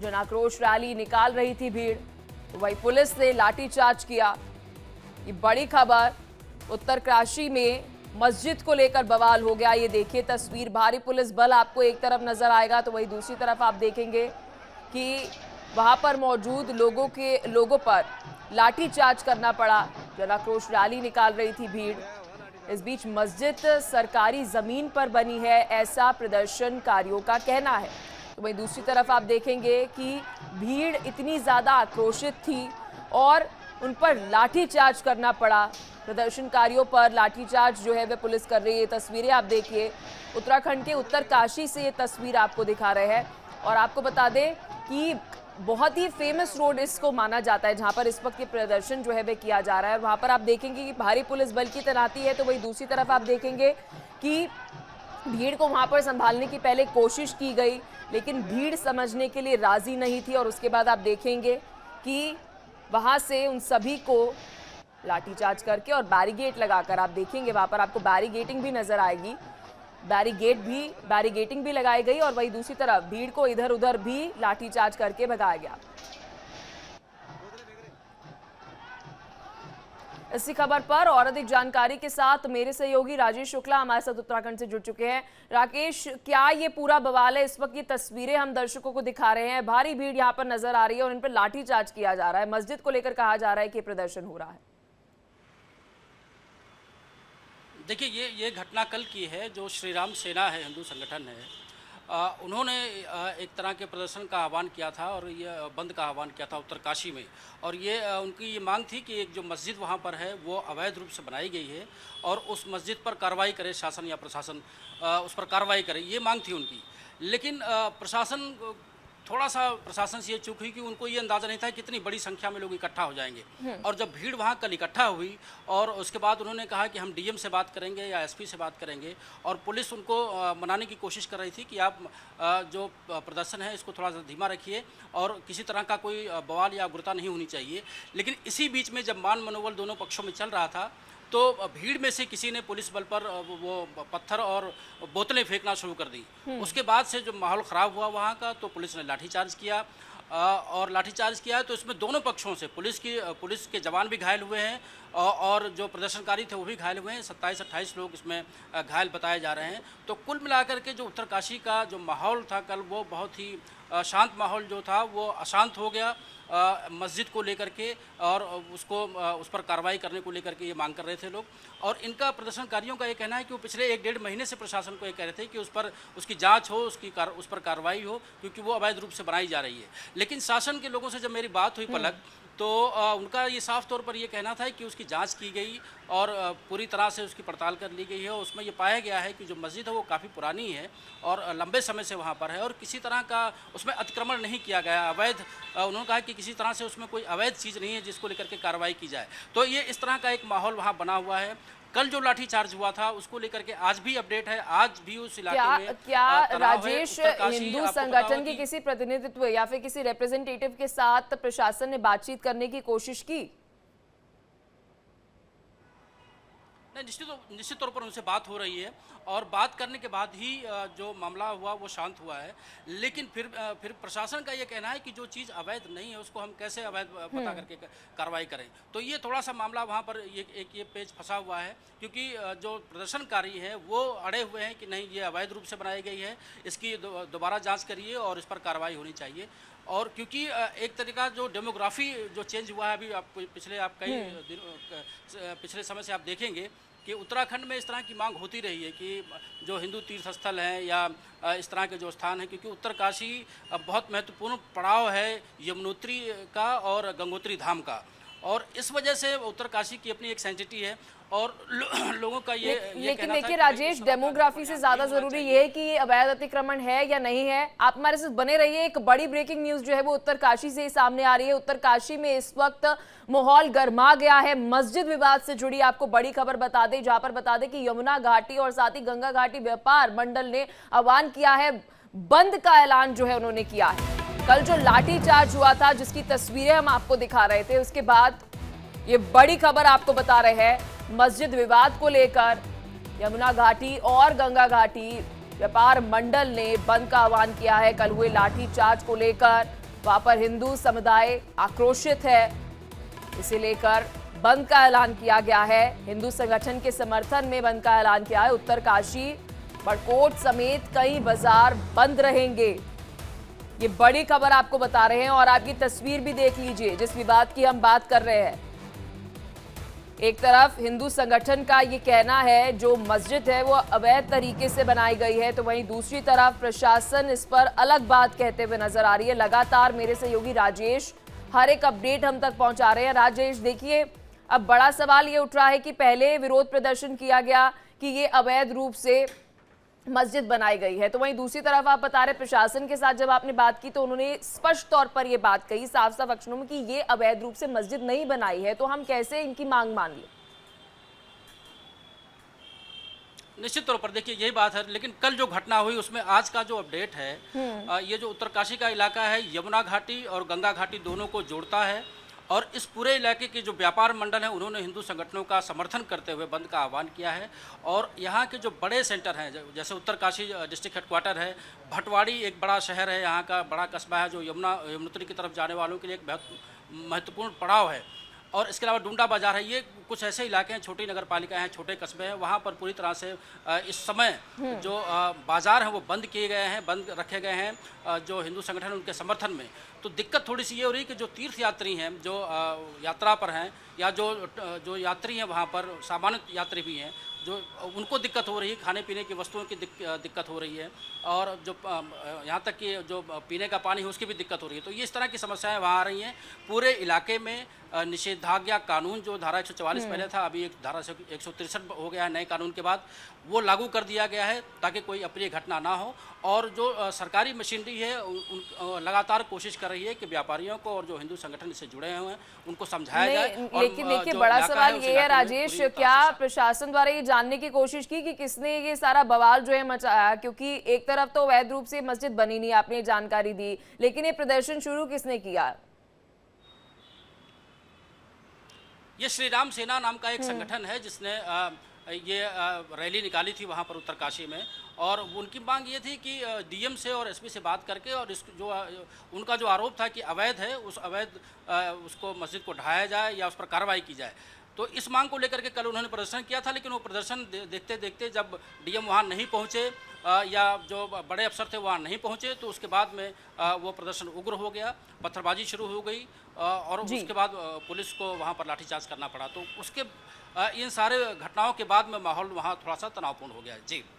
जन आक्रोश रैली निकाल रही थी भीड़, तो वही पुलिस ने लाठीचार्ज किया। ये बड़ी खबर, उत्तरकाशी में मस्जिद को लेकर बवाल हो गया। ये देखिए तस्वीर, भारी पुलिस बल आपको एक तरफ नजर आएगा तो वही दूसरी तरफ आप देखेंगे कि वहां पर मौजूद लोगों पर लाठीचार्ज करना पड़ा। जन आक्रोश रैली निकाल रही थी भीड़। इस बीच मस्जिद सरकारी जमीन पर बनी है, ऐसा प्रदर्शनकारियों का कहना है। तो वहीं दूसरी तरफ आप देखेंगे कि भीड़ इतनी ज्यादा आक्रोशित थी और उन पर लाठीचार्ज करना पड़ा। प्रदर्शनकारियों पर लाठीचार्ज जो है वह पुलिस कर रही है। तस्वीरें आप देखिए, उत्तराखंड के उत्तरकाशी से ये तस्वीर आपको दिखा रहे हैं। और आपको बता दें कि बहुत ही फेमस रोड इसको माना जाता है, जहां पर इस वक्त ये प्रदर्शन जो है वह किया जा रहा है। वहां पर आप देखेंगे कि भारी पुलिस बल की तैनाती है, तो वही दूसरी तरफ आप देखेंगे कि भीड़ को वहां पर संभालने की पहले कोशिश की गई, लेकिन भीड़ समझने के लिए राजी नहीं थी। और उसके बाद आप देखेंगे कि वहां से उन सभी को लाठीचार्ज करके और बैरिगेट लगाकर, आप देखेंगे वहां पर आपको बैरिगेटिंग भी नजर आएगी, बैरिगेटिंग भी लगाई गई। और वही दूसरी तरफ भीड़ को इधर उधर भी लाठीचार्ज करके भगाया गया। इसी खबर पर और अधिक जानकारी के साथ मेरे सहयोगी राजेश शुक्ला हमारे साथ उत्तराखंड से जुड़ चुके हैं। राकेश, क्या ये पूरा बवाल है? इस वक्त ये तस्वीरें हम दर्शकों को दिखा रहे हैं, भारी भीड़ यहाँ पर नजर आ रही है और इन पर लाठीचार्ज किया जा रहा है। मस्जिद को लेकर कहा जा रहा है कि प्रदर्शन हो रहा है। देखिए, ये घटना कल की है। जो श्री राम सेना है, हिंदू संगठन है, उन्होंने एक तरह के प्रदर्शन का आह्वान किया था और ये बंद का आह्वान किया था उत्तरकाशी में। और ये उनकी ये मांग थी कि एक जो मस्जिद वहाँ पर है वो अवैध रूप से बनाई गई है और उस मस्जिद पर कार्रवाई करे शासन या प्रशासन, उस पर कार्रवाई करे, ये मांग थी उनकी। लेकिन थोड़ा सा प्रशासन से ये चूक हुई कि उनको ये अंदाज़ा नहीं था कि कितनी बड़ी संख्या में लोग इकट्ठा हो जाएंगे। और जब भीड़ वहाँ कल इकट्ठा हुई और उसके बाद उन्होंने कहा कि हम डीएम से बात करेंगे या एसपी से बात करेंगे, और पुलिस उनको मनाने की कोशिश कर रही थी कि आप जो प्रदर्शन है इसको थोड़ा सा धीमा रखिए और किसी तरह का कोई बवाल या उग्रता नहीं होनी चाहिए। लेकिन इसी बीच में जब मान मनोबल दोनों पक्षों में चल रहा था तो भीड़ में से किसी ने पुलिस बल पर वो पत्थर और बोतलें फेंकना शुरू कर दी। उसके बाद से जो माहौल ख़राब हुआ वहाँ का, तो पुलिस ने लाठीचार्ज किया और लाठीचार्ज किया तो इसमें दोनों पक्षों से पुलिस के जवान भी घायल हुए हैं और जो प्रदर्शनकारी थे वो भी घायल हुए हैं। 27-28 लोग इसमें घायल बताए जा रहे हैं। तो कुल मिलाकर के जो उत्तरकाशी का जो माहौल था कल, वो बहुत ही शांत माहौल जो था वो अशांत हो गया मस्जिद को लेकर के, और उस पर कार्रवाई करने को लेकर के ये मांग कर रहे थे लोग। और इनका प्रदर्शनकारियों का ये कहना है कि वो पिछले 1-1.5 महीने से प्रशासन को ये कह रहे थे कि उसकी जांच हो, उस पर कार्रवाई हो, क्योंकि वो अवैध रूप से बनाई जा रही है। लेकिन शासन के लोगों से जब मेरी बात हुई पलक, तो उनका ये साफ तौर पर ये कहना था कि उसकी जांच की गई और पूरी तरह से उसकी पड़ताल कर ली गई है। और उसमें ये पाया गया है कि जो मस्जिद है वो काफ़ी पुरानी है और लंबे समय से वहाँ पर है और किसी तरह का उसमें अतिक्रमण नहीं किया गया अवैध। उन्होंने कहा कि किसी तरह से उसमें कोई अवैध चीज़ नहीं है जिसको लेकर के कार्रवाई की जाए। तो ये इस तरह का एक माहौल वहाँ बना हुआ है। कल जो लाठीचार्ज हुआ था उसको लेकर के आज भी अपडेट है, आज भी उस इलाके में क्या राजेश, हिंदू संगठन के किसी प्रतिनिधित्व या फिर किसी रिप्रेजेंटेटिव के साथ प्रशासन ने बातचीत करने की कोशिश की? नहीं, निश्चित तौर पर उनसे बात हो रही है और बात करने के बाद ही जो मामला हुआ वो शांत हुआ है। लेकिन फिर प्रशासन का ये कहना है कि जो चीज़ अवैध नहीं है उसको हम कैसे अवैध पता करके कार्रवाई करें। तो ये थोड़ा सा मामला वहाँ पर ये पेच फंसा हुआ है, क्योंकि जो प्रदर्शनकारी हैं वो अड़े हुए हैं कि नहीं, ये अवैध रूप से बनाई गई है, इसकी दोबारा जाँच करिए और इस पर कार्रवाई होनी चाहिए। और क्योंकि एक तरीका जो डेमोग्राफी जो चेंज हुआ है अभी, पिछले समय से आप देखेंगे कि उत्तराखंड में इस तरह की मांग होती रही है कि जो हिंदू तीर्थ स्थल हैं या इस तरह के जो स्थान हैं, क्योंकि उत्तरकाशी बहुत महत्वपूर्ण पड़ाव है यमुनोत्री का और गंगोत्री धाम का, और इस वजह से उत्तरकाशी की अपनी एक सेंसिटी है और लोगों का ये लेकिन देखिए राजेश, डेमोग्राफी से ज्यादा जरूरी ये है कि ये अवैध अतिक्रमण है या नहीं है। आप हमारे साथ बने रहिए। एक बड़ी ब्रेकिंग न्यूज जो है वो उत्तरकाशी से सामने आ रही है। उत्तरकाशी में इस वक्त माहौल गर्मा गया है। मस्जिद विवाद से जुड़ी आपको बड़ी खबर बता दें, जहां पर बता दें कि यमुना घाटी और साथ ही गंगा घाटी व्यापार मंडल ने आह्वान किया है, बंद का ऐलान जो है उन्होंने किया है। कल जो लाठीचार्ज हुआ था जिसकी तस्वीरें हम आपको दिखा रहे थे, उसके बाद ये बड़ी खबर आपको बता रहे हैं। मस्जिद विवाद को लेकर यमुना घाटी और गंगा घाटी व्यापार मंडल ने बंद का आह्वान किया है। कल हुए लाठीचार्ज को लेकर वहां पर हिंदू समुदाय आक्रोशित है। इसे लेकर बंद का ऐलान किया गया है। हिंदू संगठन के समर्थन में बंद का ऐलान किया है। उत्तरकाशी, बड़कोट समेत कई बाजार बंद रहेंगे। ये बड़ी खबर आपको बता रहे हैं और आप ये तस्वीर भी देख लीजिए जिस विवाद की हम बात कर रहे हैं। एक तरफ हिंदू संगठन का ये कहना है जो मस्जिद है वो अवैध तरीके से बनाई गई है, तो वहीं दूसरी तरफ प्रशासन इस पर अलग बात कहते हुए नजर आ रही है। लगातार मेरे सहयोगी राजेश हर एक अपडेट हम तक पहुंचा रहे हैं। राजेश, देखिए, अब बड़ा सवाल ये उठ रहा है कि पहले विरोध प्रदर्शन किया गया कि ये अवैध रूप से मस्जिद बनाई गई है, तो वहीं दूसरी तरफ आप बता रहे प्रशासन के साथ जब आपने बात की तो उन्होंने स्पष्ट तौर पर यह बात कही साफ साफ अक्षरों में कि ये अवैध रूप से मस्जिद नहीं बनाई है, तो हम कैसे इनकी मांग मान लें? निश्चित तौर पर देखिए यही बात है, लेकिन कल जो घटना हुई उसमें आज का जो अपडेट है, ये जो उत्तरकाशी का इलाका है यमुना घाटी और गंगा घाटी दोनों को जोड़ता है और इस पूरे इलाके के जो व्यापार मंडल हैं उन्होंने हिंदू संगठनों का समर्थन करते हुए बंद का आह्वान किया है। और यहाँ के जो बड़े सेंटर हैं जैसे उत्तरकाशी डिस्ट्रिक्ट हेडक्वार्टर है, भटवाड़ी एक बड़ा शहर है, यहाँ का बड़ा कस्बा है जो यमुनोत्री की तरफ जाने वालों के लिए एक बहुत महत्वपूर्ण पड़ाव है। और इसके अलावा डुंडा बाजार है, ये कुछ ऐसे इलाके हैं, छोटी नगर पालिका हैं, छोटे कस्बे हैं, वहाँ पर पूरी तरह से इस समय जो बाजार हैं वो बंद किए गए हैं, बंद रखे गए हैं जो हिंदू संगठन उनके समर्थन में। तो दिक्कत थोड़ी सी ये हो रही है कि जो तीर्थ यात्री हैं, जो यात्रा पर हैं या जो यात्री हैं वहाँ पर सामान्य यात्री भी हैं, जो उनको दिक्कत हो रही है, खाने पीने की वस्तुओं की दिक्कत हो रही है और जो यहाँ तक कि जो पीने का पानी है उसकी भी दिक्कत हो रही है। तो ये इस तरह की समस्याएं वहाँ आ रही हैं। पूरे इलाके में निषेधाज्ञा कानून जो धारा 144 पहले था, अभी एक धारा 163 हो गया है नए कानून के बाद, वो लागू कर दिया गया है ताकि कोई अप्रिय घटना ना हो। और जो सरकारी मशीनरी है लगातार कोशिश कर रही है कि व्यापारियों को और जो हिंदू संगठन से जुड़े हुए हैं उनको समझाया जाए। लेकिन देखिए बड़ा सवाल ये है राजेश, क्या प्रशासन द्वारा ये जानने की कोशिश की कि किसने ये सारा बवाल जो है मचाया? क्योंकि एक तरफ तो अवैध रूप से मस्जिद बनी नहीं, आपने जानकारी दी, लेकिन ये प्रदर्शन शुरू किसने किया? ये श्री राम सेना नाम का एक संगठन है जिसने ये रैली निकाली थी वहाँ पर उत्तरकाशी में। और उनकी मांग ये थी कि डीएम से और एसपी से बात करके और जो उनका जो आरोप था कि अवैध है उस अवैध उसको मस्जिद को ढाया जाए या उस पर कार्रवाई की जाए। तो इस मांग को लेकर के कल उन्होंने प्रदर्शन किया था, लेकिन वो प्रदर्शन देखते देखते जब डीएम वहाँ नहीं पहुँचे या जो बड़े अफसर थे वहाँ नहीं पहुँचे तो उसके बाद में वो प्रदर्शन उग्र हो गया, पत्थरबाजी शुरू हो गई और उसके बाद पुलिस को वहाँ पर लाठीचार्ज करना पड़ा। तो उसके इन सारे घटनाओं के बाद में माहौल वहाँ थोड़ा सा तनावपूर्ण हो गया। जी।